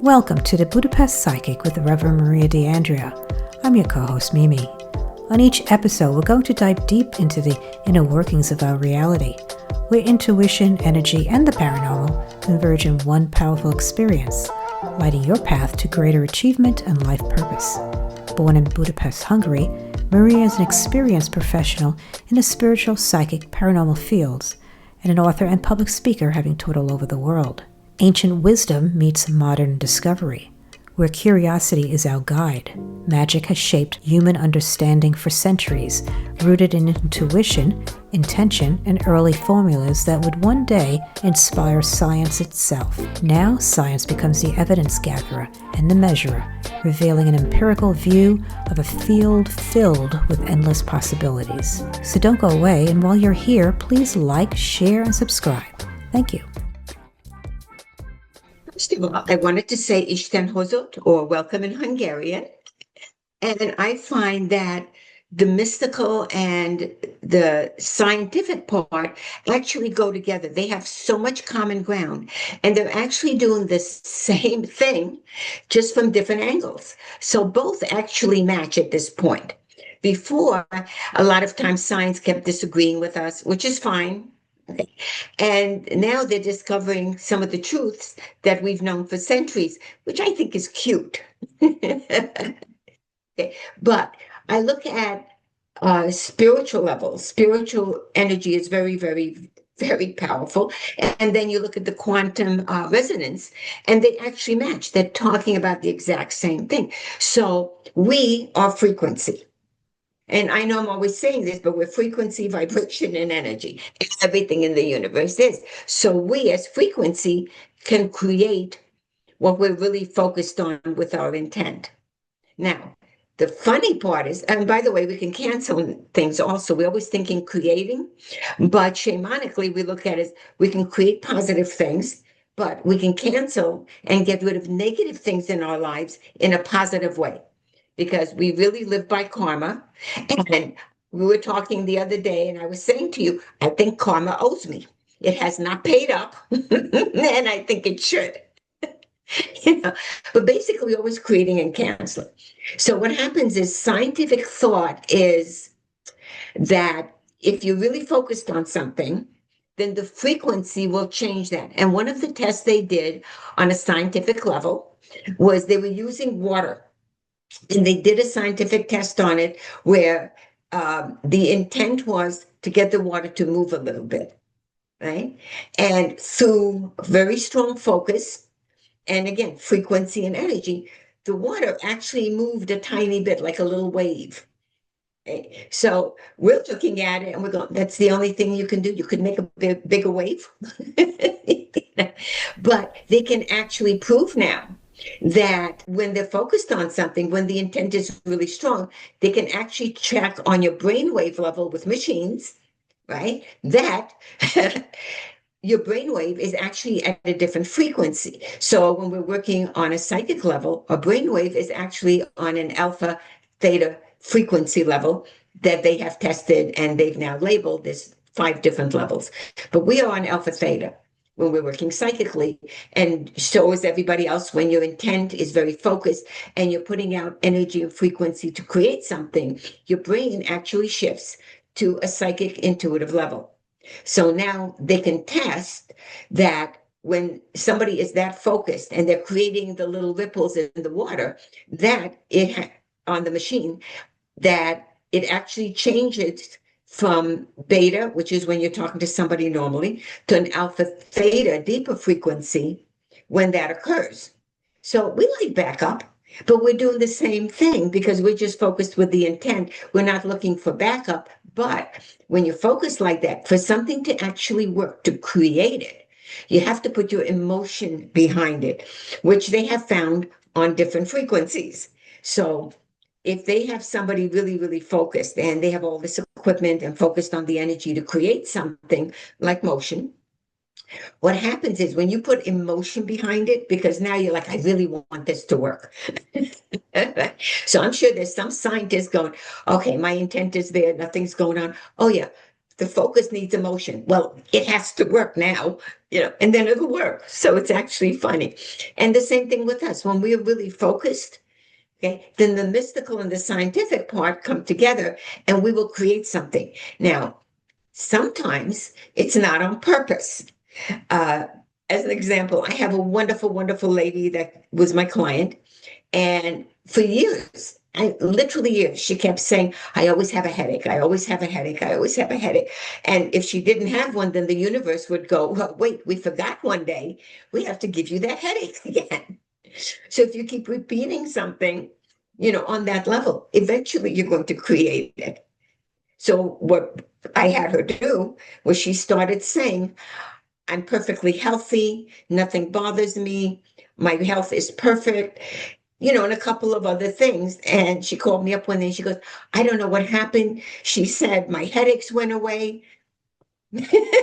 Welcome to the Budapest Psychic with Reverend Maria D'Andrea. I'm your co-host Mimi. On each episode, we're going to dive deep into the inner workings of our reality, where intuition, energy, and the paranormal converge in one powerful experience, lighting your path to greater achievement and life purpose. Born in Budapest, Hungary, Maria is an experienced professional in the spiritual, psychic, paranormal fields, and an author and public speaker having taught all over the world. Ancient wisdom meets modern discovery. Where curiosity is our guide, magic has shaped human understanding for centuries, rooted in intuition, intention, and early formulas that would one day inspire science itself. Now, science becomes the evidence gatherer and the measurer, revealing an empirical view of a field filled with endless possibilities. So don't go away, and while you're here, please like, share, and subscribe. Thank you. First of all, I wanted to say Isten hozott, or welcome in Hungarian. And I find that the mystical and the scientific part actually go together. They have so much common ground, and they're actually doing the same thing, just from different angles. So both actually match at this point. Before, a lot of times science kept disagreeing with us, which is fine. Okay. And now they're discovering some of the truths that we've known for centuries, which I think is cute. Okay. But I look at spiritual levels. Spiritual energy is very, very, very powerful. And then you look at the quantum resonance, and they actually match. They're talking about the exact same thing. So we are frequency. And I know I'm always saying this, but we're frequency, vibration, and energy. Everything in the universe is. So we as frequency can create what we're really focused on with our intent. Now, the funny part is, and by the way, we can cancel things also. We're always thinking creating, but shamanically, we look at it as we can create positive things, but we can cancel and get rid of negative things in our lives in a positive way. Because we really live by karma. And we were talking the other day, and I was saying to you, I think karma owes me. It has not paid up, and I think it should. But basically, we're always creating and canceling. So what happens is scientific thought is that if you're really focused on something, then the frequency will change that. And one of the tests they did on a scientific level was they were using water. And they did a scientific test on it where the intent was to get the water to move a little bit, right? And through very strong focus, and again, frequency and energy, the water actually moved a tiny bit, like a little wave. Okay? So we're looking at it and we're going, that's the only thing you can do. You could make a bigger wave. But they can actually prove now that when they're focused on something, when the intent is really strong, they can actually check on your brainwave level with machines, right? That your brainwave is actually at a different frequency. So when we're working on a psychic level, a brainwave is actually on an alpha theta frequency level that they have tested, and they've now labeled this 5 different levels. But we are on alpha theta when we're working psychically, and so is everybody else. When your intent is very focused and you're putting out energy and frequency to create something, your brain actually shifts to a psychic intuitive level. So now they can test that when somebody is that focused and they're creating the little ripples in the water, that on the machine, that it actually changes from beta, which is when you're talking to somebody normally, to an alpha theta, deeper frequency when that occurs. So we like backup, but we're doing the same thing because we're just focused with the intent. We're not looking for backup. But when you focus like that, for something to actually work, to create it, you have to put your emotion behind it, which they have found on different frequencies. So if they have somebody really, really focused and they have all this equipment and focused on the energy to create something like motion, what happens is when you put emotion behind it, because now you're like, I really want this to work. So I'm sure there's some scientists going, okay, my intent is there, nothing's going on. Oh yeah, the focus needs emotion. Well, it has to work now, and then it'll work. So it's actually funny. And the same thing with us. When we're really focused, okay, then the mystical and the scientific part come together and we will create something. Now, sometimes it's not on purpose. Uh, as an example, I have a wonderful, wonderful lady that was my client. And for years, literally years, she kept saying, I always have a headache. I always have a headache. I always have a headache. And if she didn't have one, then the universe would go, well, wait, we forgot one day. We have to give you that headache again. So if you keep repeating something, on that level, eventually you're going to create it. So what I had her do was she started saying, I'm perfectly healthy. Nothing bothers me. My health is perfect, and a couple of other things. And she called me up one day and she goes, I don't know what happened. She said, my headaches went away.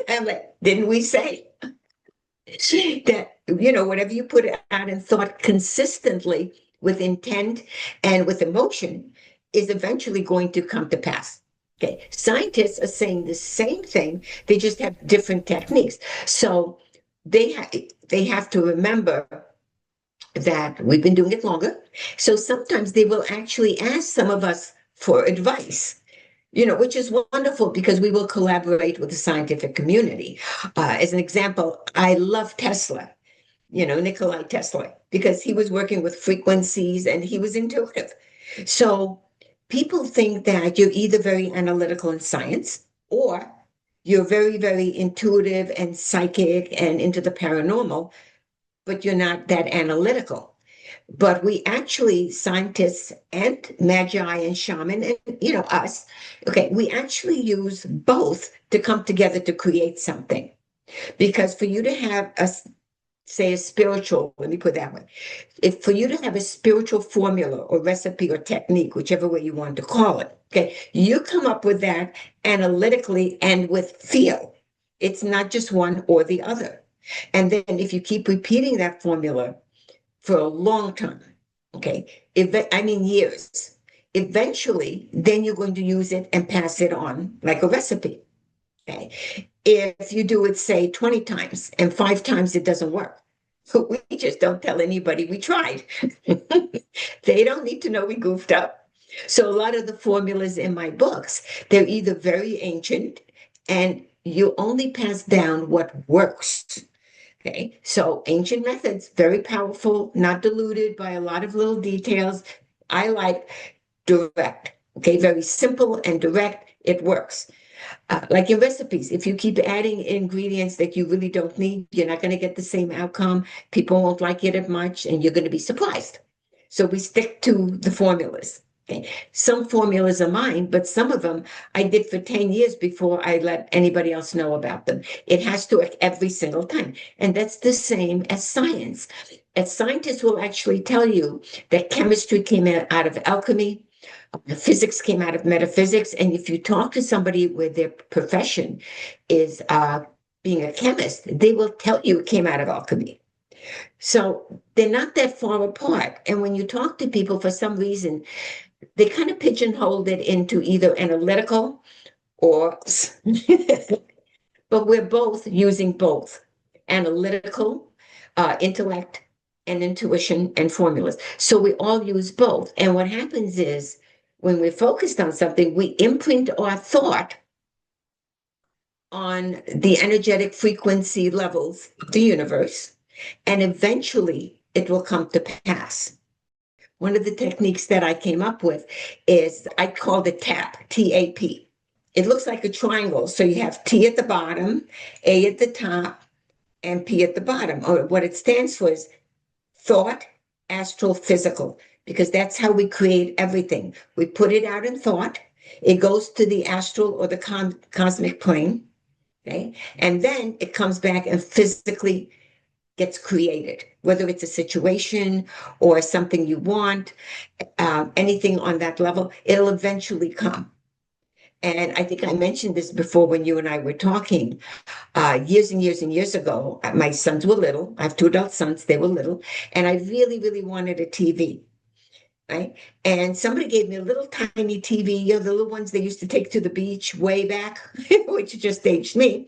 I'm like, didn't we say that, whatever you put out in thought consistently with intent and with emotion is eventually going to come to pass. Okay, scientists are saying the same thing, they just have different techniques. So they have to remember that we've been doing it longer. So sometimes they will actually ask some of us for advice, which is wonderful because we will collaborate with the scientific community. As an example, I love Tesla, Nikola Tesla, because he was working with frequencies and he was intuitive. So people think that you're either very analytical in science or you're very, very intuitive and psychic and into the paranormal, but you're not that analytical. But we actually, scientists and magi and shaman and, us, okay, we actually use both to come together to create something. Because for you to have a spiritual, let me put it that way, if for you to have a spiritual formula or recipe or technique, whichever way you want to call it, okay, you come up with that analytically and with feel. It's not just one or the other. And then if you keep repeating that formula for a long time, okay, years, eventually, then you're going to use it and pass it on like a recipe. Okay. If you do it, say, 20 times and 5 times it doesn't work, we just don't tell anybody we tried. They don't need to know we goofed up. So a lot of the formulas in my books, they're either very ancient and you only pass down what works. Okay, so ancient methods, very powerful, not diluted by a lot of little details. I like direct. Okay, very simple and direct. It works. Like in recipes, if you keep adding ingredients that you really don't need, you're not going to get the same outcome. People won't like it as much, and you're going to be surprised. So we stick to the formulas. Okay. Some formulas are mine, but some of them I did for 10 years before I let anybody else know about them. It has to work every single time. And that's the same as science. And scientists will actually tell you that chemistry came out of alchemy, physics came out of metaphysics. And if you talk to somebody where their profession is being a chemist, they will tell you it came out of alchemy. So they're not that far apart. And when you talk to people, for some reason, they kind of pigeonholed it into either analytical or, but we're both using both analytical, intellect, and intuition and formulas. So we all use both. And what happens is when we're focused on something, we imprint our thought on the energetic frequency levels of the universe, and eventually it will come to pass. One of the techniques that I came up with is I called it TAP, T-A-P. It looks like a triangle. So you have T at the bottom, A at the top, and P at the bottom. Or what it stands for is thought, astral, physical, because that's how we create everything. We put it out in thought. It goes to the astral or the cosmic plane, okay? And then it comes back and physically gets created, whether it's a situation or something you want, anything on that level, it'll eventually come. And I think I mentioned this before when you and I were talking years and years and years ago. My sons were little. I have 2 adult sons. They were little. And I really, really wanted a TV. right? And somebody gave me a little tiny TV, the little ones they used to take to the beach way back, which just aged me.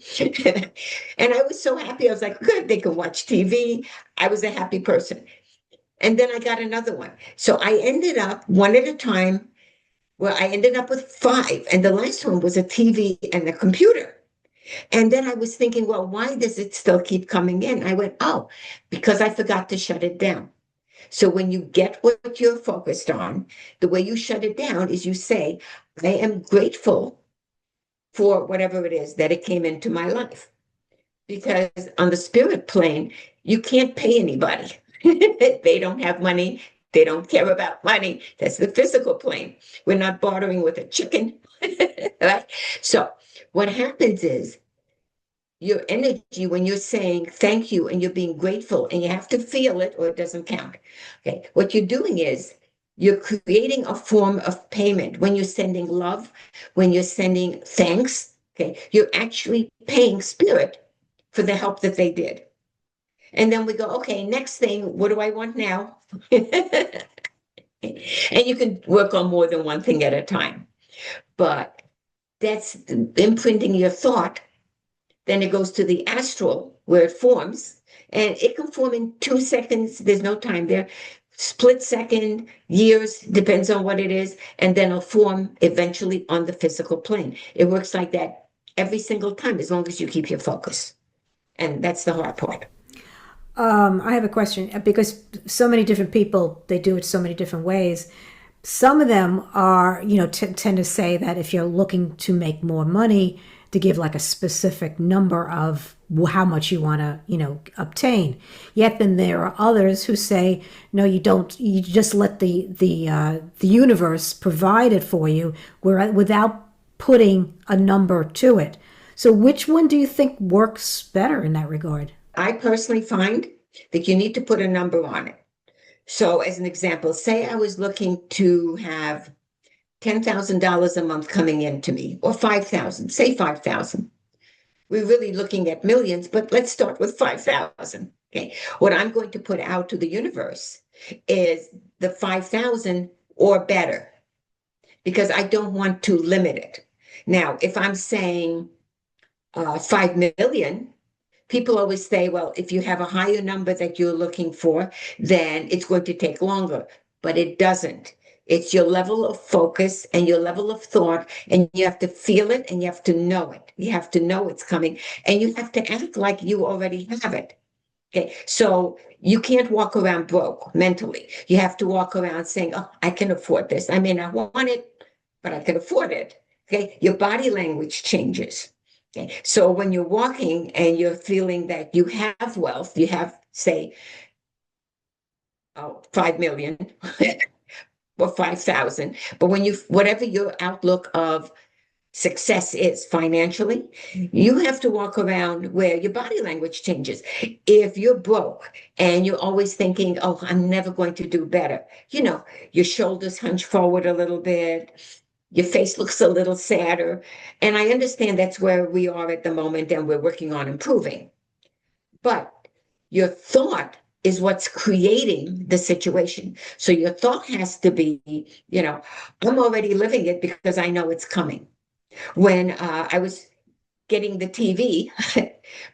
And I was so happy. I was like, good, they can watch TV. I was a happy person. And then I got another one. So I ended up one at a time. Well, I ended up with five. And the last one was a TV and a computer. And then I was thinking, well, why does it still keep coming in? I went, oh, because I forgot to shut it down. So when you get what you're focused on, the way you shut it down is you say, I am grateful for whatever it is that it came into my life. Because on the spirit plane, you can't pay anybody. They don't have money. They don't care about money. That's the physical plane. We're not bartering with a chicken. Right? So what happens is your energy when you're saying thank you and you're being grateful and you have to feel it or it doesn't count. Okay. What you're doing is you're creating a form of payment when you're sending love, when you're sending thanks. Okay. You're actually paying spirit for the help that they did. And then we go, okay, next thing, what do I want now? And you can work on more than one thing at a time. But that's imprinting your thought. Then it goes to the astral where it forms, and it can form in 2 seconds. There's no time there. Split second, years, depends on what it is, and then it'll form eventually on the physical plane. It works like that every single time as long as you keep your focus. And that's the hard part. I have a question because so many different people, they do it so many different ways. Some of them are, tend to say that if you're looking to make more money, to give like a specific number of how much you want to, obtain. Yet then there are others who say, no, you don't. You just let the universe provide it for you, without putting a number to it. So which one do you think works better in that regard? I personally find that you need to put a number on it. So, as an example, say I was looking to have $10,000 a month coming into me, or 5,000, say 5,000. We're really looking at millions, but let's start with 5,000. Okay. What I'm going to put out to the universe is the 5,000 or better, because I don't want to limit it. Now, if I'm saying 5 million, people always say, well, if you have a higher number that you're looking for, then it's going to take longer, but it doesn't. It's your level of focus and your level of thought, and you have to feel it and you have to know it. You have to know it's coming, and you have to act like you already have it. Okay, so you can't walk around broke mentally. You have to walk around saying, oh, I can afford this. I may not want it, but I can afford it. Okay, your body language changes. Okay, so when you're walking and you're feeling that you have wealth, you have, say, 5 million or 5,000, but whatever your outlook of success is financially, you have to walk around where your body language changes. If you're broke and you're always thinking, oh, I'm never going to do better, your shoulders hunch forward a little bit, your face looks a little sadder. And I understand that's where we are at the moment and we're working on improving. But your thought is what's creating the situation. So your thought has to be, I'm already living it because I know it's coming. When I was getting the TV,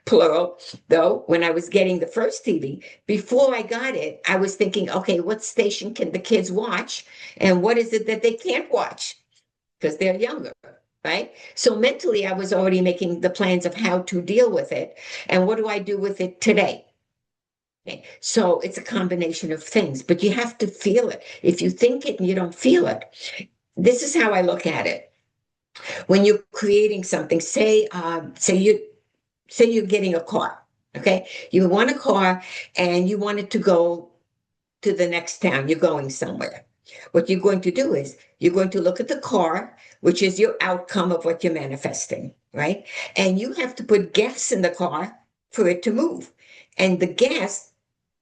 plural, though, when I was getting the first TV, before I got it, I was thinking, okay, what station can the kids watch? And what is it that they can't watch? Because they're younger, right? So mentally, I was already making the plans of how to deal with it. And what do I do with it today? Okay. So it's a combination of things, but you have to feel it. If you think it and you don't feel it, this is how I look at it. When you're creating something, say you're getting a car, okay? You want a car and you want it to go to the next town. You're going somewhere. What you're going to do is you're going to look at the car, which is your outcome of what you're manifesting, right? And you have to put gas in the car for it to move. And the gas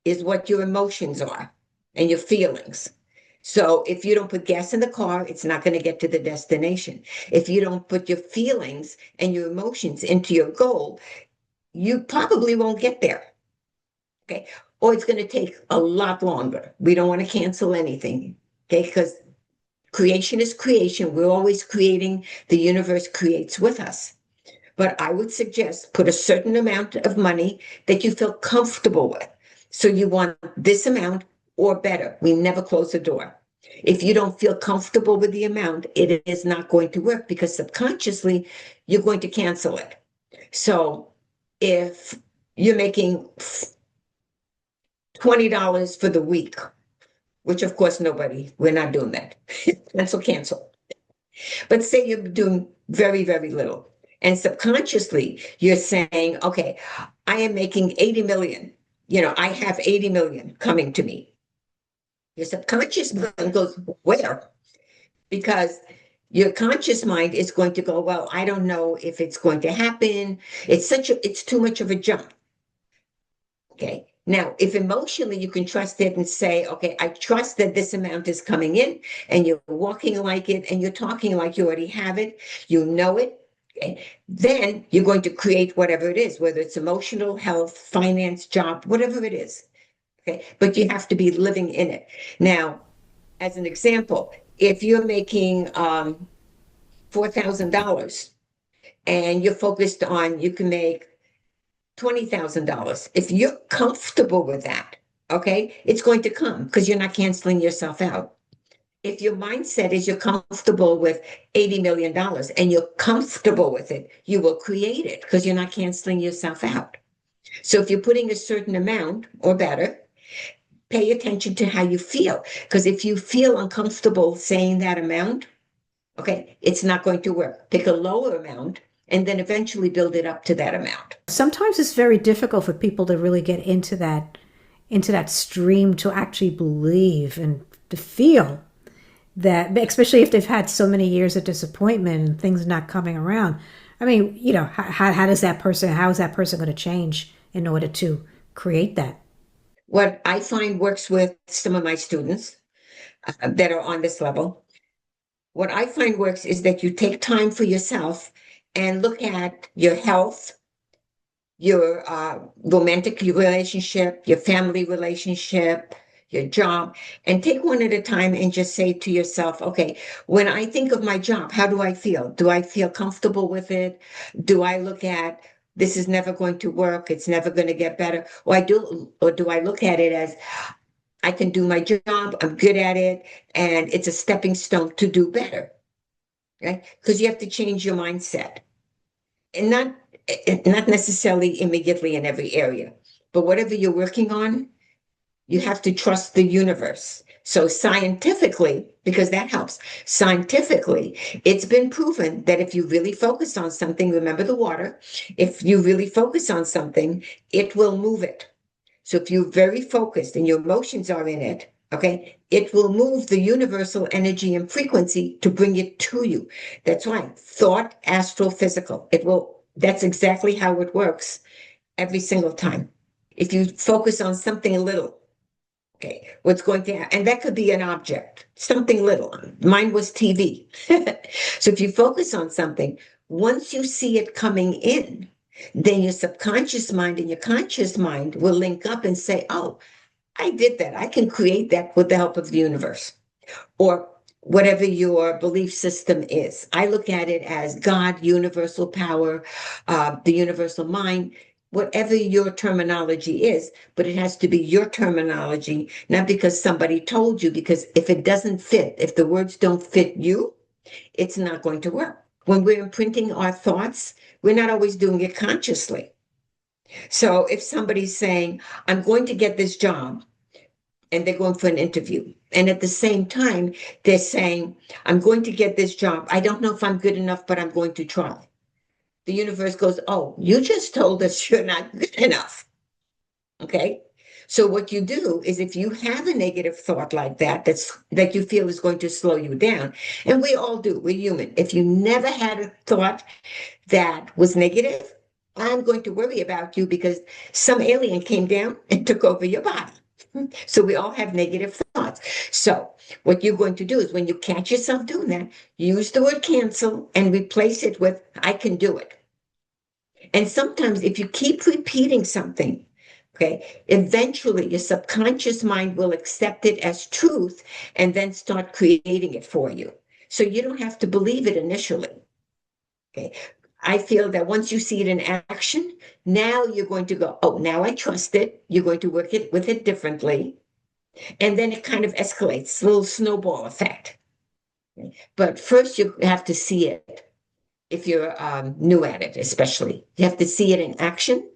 is what your emotions are and your feelings. So if you don't put gas in the car, it's not going to get to the destination. If you don't put your feelings and your emotions into your goal, you probably won't get there. Okay. Or it's going to take a lot longer. We don't want to cancel anything. Okay, because creation is creation. We're always creating. The universe creates with us. But I would suggest put a certain amount of money that you feel comfortable with. So you want this amount or better. We never close the door. If you don't feel comfortable with the amount, it is not going to work because subconsciously you're going to cancel it. So if you're making $20 for the week, which of course we're not doing that. Cancel. But say you're doing very, very little. And subconsciously you're saying, okay, I am making 80 million. I have 80 million coming to me. Your subconscious mind goes, where? Because your conscious mind is going to go, well, I don't know if it's going to happen. It's too much of a jump. Okay. Now, if emotionally you can trust it and say, okay, I trust that this amount is coming in, and you're walking like it and you're talking like you already have it, you know it, okay, then you're going to create whatever it is, whether it's emotional, health, finance, job, whatever it is. Okay. But you have to be living in it. Now, as an example, if you're making $4,000 and you're focused on you can make $20,000. If you're comfortable with that, okay, it's going to come because you're not canceling yourself out. If your mindset is you're comfortable with $80 million and you're comfortable with it, you will create it because you're not canceling yourself out. So if you're putting a certain amount or better, pay attention to how you feel. Because if you feel uncomfortable saying that amount, okay, it's not going to work. Pick a lower amount and then eventually build it up to that amount. Sometimes it's very difficult for people to really get into that stream, to actually believe and to feel that, especially if they've had so many years of disappointment and things not coming around. I mean, how is that person going to change in order to create that? What I find works with some of my students that are on this level, what I find works is that you take time for yourself and look at your health, your romantic relationship, your family relationship, your job, and take one at a time and just say to yourself, okay, when I think of my job, how do I feel? Do I feel comfortable with it? Do I look at this is never going to work, it's never going to get better? Or do I look at it as I can do my job, I'm good at it, and it's a stepping stone to do better, right? Because you have to change your mindset. And not necessarily immediately in every area, but whatever you're working on, you have to trust the universe. So scientifically, because that helps, scientifically, it's been proven that if you really focus on something, remember the water, if you really focus on something, it will move it. So if you're very focused and your emotions are in it, okay, it will move the universal energy and frequency to bring it to you. That's why thought, astral, physical, that's exactly how it works every single time. If you focus on something a little, okay, what's going to happen? And that could be an object, something little. Mine was TV. So if you focus on something, once you see it coming in, then your subconscious mind and your conscious mind will link up and say, oh, I did that. I can create that with the help of the universe, or whatever your belief system is. I look at it as God, universal power, the universal mind, whatever your terminology is, but it has to be your terminology, not because somebody told you, because if it doesn't fit, if the words don't fit you, it's not going to work. When we're imprinting our thoughts, we're not always doing it consciously. So if somebody's saying, I'm going to get this job, and they're going for an interview, and at the same time, they're saying, I'm going to get this job. I don't know if I'm good enough, but I'm going to try. The universe goes, oh, you just told us you're not good enough. Okay. So what you do is if you have a negative thought like that you feel is going to slow you down, and we all do, we're human. If you never had a thought that was negative, I'm going to worry about you because some alien came down and took over your body. So we all have negative thoughts. So what you're going to do is when you catch yourself doing that, use the word cancel and replace it with I can do it. And sometimes if you keep repeating something, Okay. Eventually, your subconscious mind will accept it as truth and then start creating it for you. So you don't have to believe it initially. Okay. I feel that once you see it in action, now you're going to go, oh, now I trust it. You're going to work it with it differently. And then it kind of escalates, a little snowball effect. But first, you have to see it if you're new at it, especially. You have to see it in action.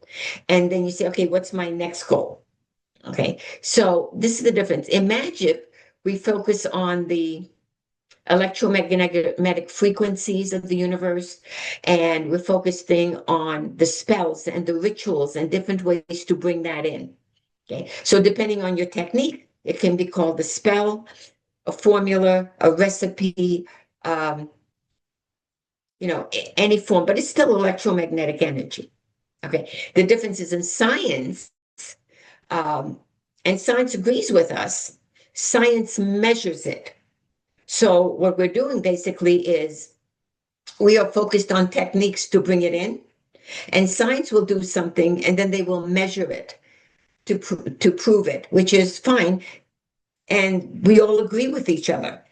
And then you say, okay, what's my next goal? Okay, so this is the difference. In Magick, we focus on the electromagnetic frequencies of the universe, and we're focusing on the spells and the rituals and different ways to bring that in. Okay, so depending on your technique, it can be called a spell, a formula, a recipe, um, any form, but it's still electromagnetic energy. Okay, the difference is in science, um, and science agrees with us. Science measures it. So what we're doing basically is we are focused on techniques to bring it in, and science will do something, and then they will measure it to prove it, which is fine. And we all agree with each other.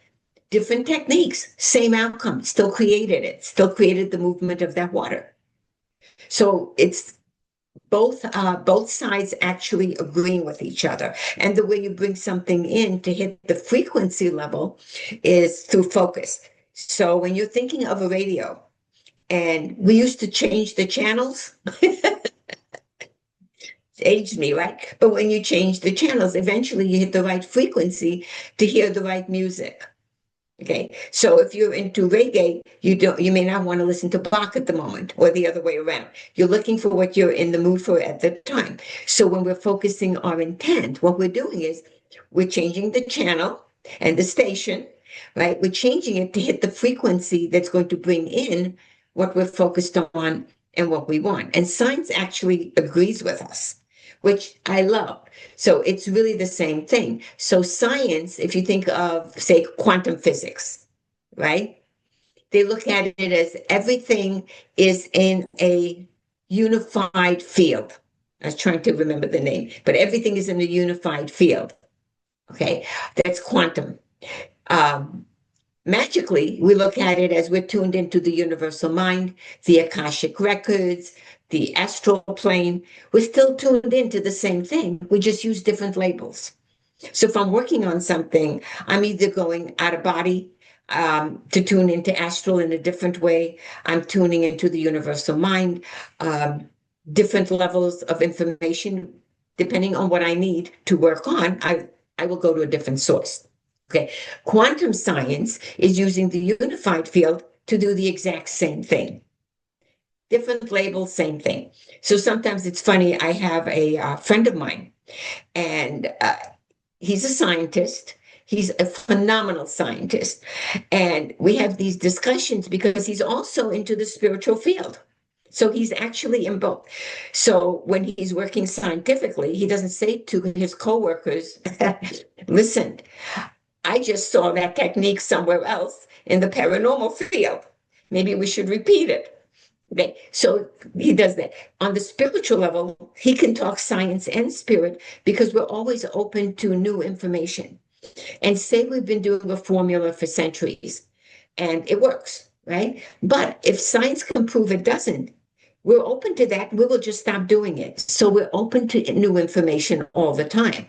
Different techniques, same outcome, still created it, still created the movement of that water. So it's both sides actually agreeing with each other. And the way you bring something in to hit the frequency level is through focus. So when you're thinking of a radio, and we used to change the channels, aged me, right? But when you change the channels, eventually you hit the right frequency to hear the right music. Okay, so if you're into reggae, you may not want to listen to Bach at the moment, or the other way around. You're looking for what you're in the mood for at the time. So when we're focusing our intent, what we're doing is we're changing the channel and the station, right? We're changing it to hit the frequency that's going to bring in what we're focused on and what we want. And science actually agrees with us, which I love. So it's really the same thing. So science, if you think of, say, quantum physics, right? They look at it as everything is in a unified field. I was trying to remember the name, but everything is in a unified field. Okay, that's quantum. Um, Magically, we look at it as we're tuned into the universal mind, the Akashic records, the astral plane. We're still tuned into the same thing. We just use different labels. So if I'm working on something, I'm either going out of body to tune into astral in a different way. I'm tuning into the universal mind, different levels of information, depending on what I need to work on. I will go to a different source. Okay, quantum science is using the unified field to do the exact same thing. Different labels, same thing. So sometimes it's funny. I have a friend of mine, and he's a scientist. He's a phenomenal scientist. And we have these discussions because he's also into the spiritual field. So he's actually in both. So when he's working scientifically, he doesn't say to his coworkers, listen, I just saw that technique somewhere else in the paranormal field. Maybe we should repeat it. Okay, so he does that. On the spiritual level, he can talk science and spirit because we're always open to new information. And say we've been doing a formula for centuries and it works, right? But if science can prove it doesn't, we're open to that. We will just stop doing it. So we're open to new information all the time.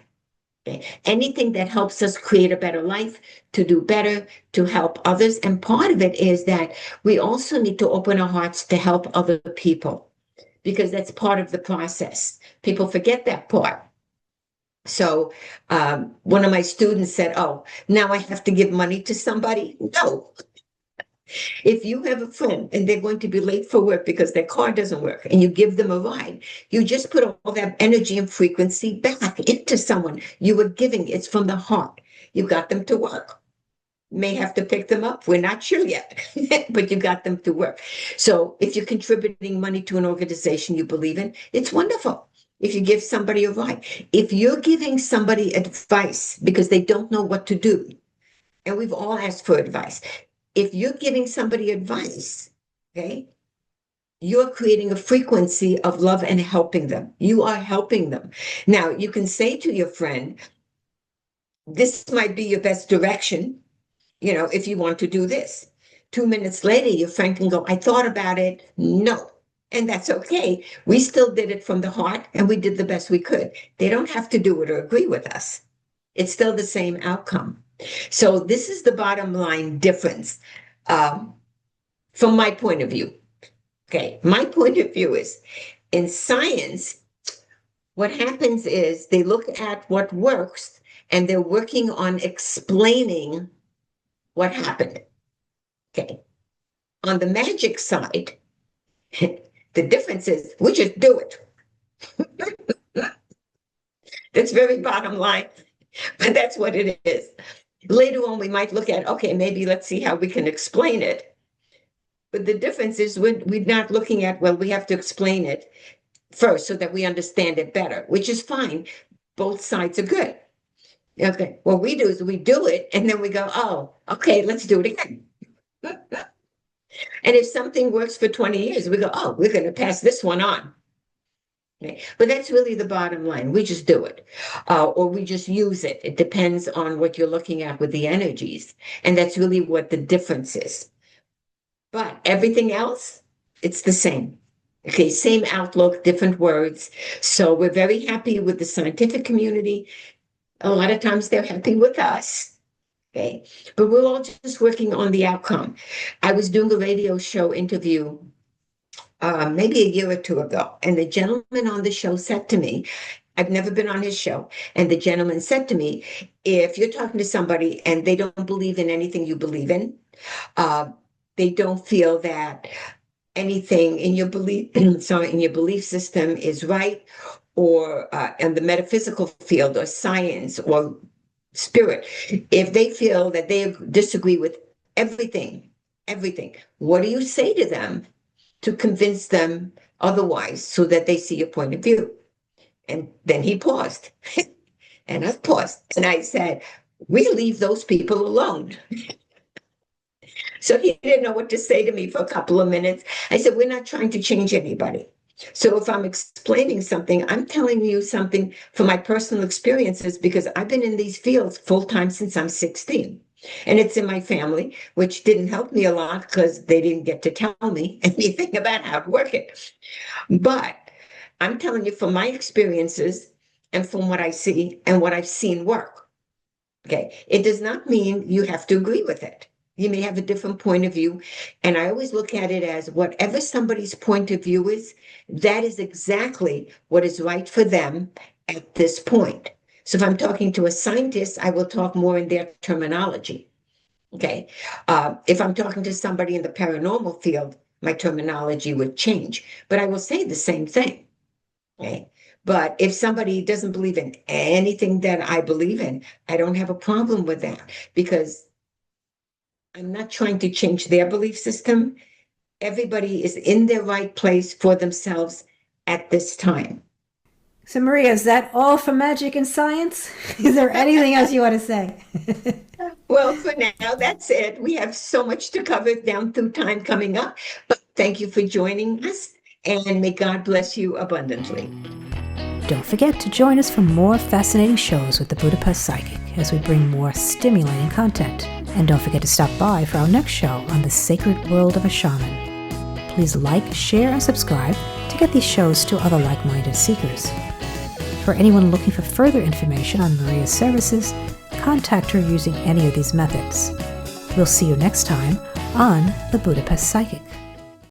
Okay. Anything that helps us create a better life, to do better, to help others. And part of it is that we also need to open our hearts to help other people because that's part of the process. People forget that part. So one of my students said, oh, now I have to give money to somebody. No. If you have a friend and they're going to be late for work because their car doesn't work and you give them a ride, you just put all that energy and frequency back into someone. You were giving, it's from the heart. You got them to work. May have to pick them up. We're not sure yet, but you got them to work. So if you're contributing money to an organization you believe in, it's wonderful. If you give somebody a ride, if you're giving somebody advice because they don't know what to do, and we've all asked for advice. If you're giving somebody advice, okay, you're creating a frequency of love and helping them. You are helping them. Now, you can say to your friend, this might be your best direction, if you want to do this. 2 minutes later, your friend can go, I thought about it. No. And that's okay. We still did it from the heart and we did the best we could. They don't have to do it or agree with us. It's still the same outcome. So this is the bottom line difference from my point of view. Okay, my point of view is in science, what happens is they look at what works and they're working on explaining what happened. Okay. On the magic side, the difference is we just do it. That's very bottom line, but that's what it is. Later on, we might look at, okay, maybe let's see how we can explain it. But the difference is we're not looking at, well, we have to explain it first so that we understand it better, which is fine. Both sides are good. Okay, what we do is we do it and then we go, oh, okay, let's do it again. And if something works for 20 years, we go, oh, we're going to pass this one on. Okay. But that's really the bottom line. We just do it or we just use it. It depends on what you're looking at with the energies. And that's really what the difference is. But everything else, it's the same. Okay, same outlook, different words. So we're very happy with the scientific community. A lot of times they're happy with us. Okay, but we're all just working on the outcome. I was doing a radio show interview maybe a year or two ago, and the gentleman on the show said to me, I've never been on his show, and the gentleman said to me, if you're talking to somebody and they don't believe in anything you believe in, they don't feel that anything in your belief, in your belief system is right, or in the metaphysical field, or science, or spirit. If they feel that they disagree with everything, what do you say to them to convince them otherwise, so that they see your point of view? And then he paused, and I paused, and I said, we leave those people alone. So he didn't know what to say to me for a couple of minutes. I said, we're not trying to change anybody. So if I'm explaining something, I'm telling you something from my personal experiences, because I've been in these fields full-time since I'm 16. And it's in my family, which didn't help me a lot because they didn't get to tell me anything about how to work it. But I'm telling you from my experiences and from what I see and what I've seen work. Okay, it does not mean you have to agree with it. You may have a different point of view. And I always look at it as whatever somebody's point of view is, that is exactly what is right for them at this point. So if I'm talking to a scientist, I will talk more in their terminology. Okay. If I'm talking to somebody in the paranormal field, my terminology would change, but I will say the same thing. Okay. But if somebody doesn't believe in anything that I believe in, I don't have a problem with that, because I'm not trying to change their belief system. Everybody is in their right place for themselves at this time. So, Maria, is that all for magic and science? Is there anything else you want to say? Well, for now, that's it. We have so much to cover down through time coming up. But thank you for joining us, and may God bless you abundantly. Don't forget to join us for more fascinating shows with the Budapest Psychic as we bring more stimulating content. And don't forget to stop by for our next show on the sacred world of a shaman. Please like, share, and subscribe to get these shows to other like-minded seekers. For anyone looking for further information on Maria's services, contact her using any of these methods. We'll see you next time on the Budapest Psychic.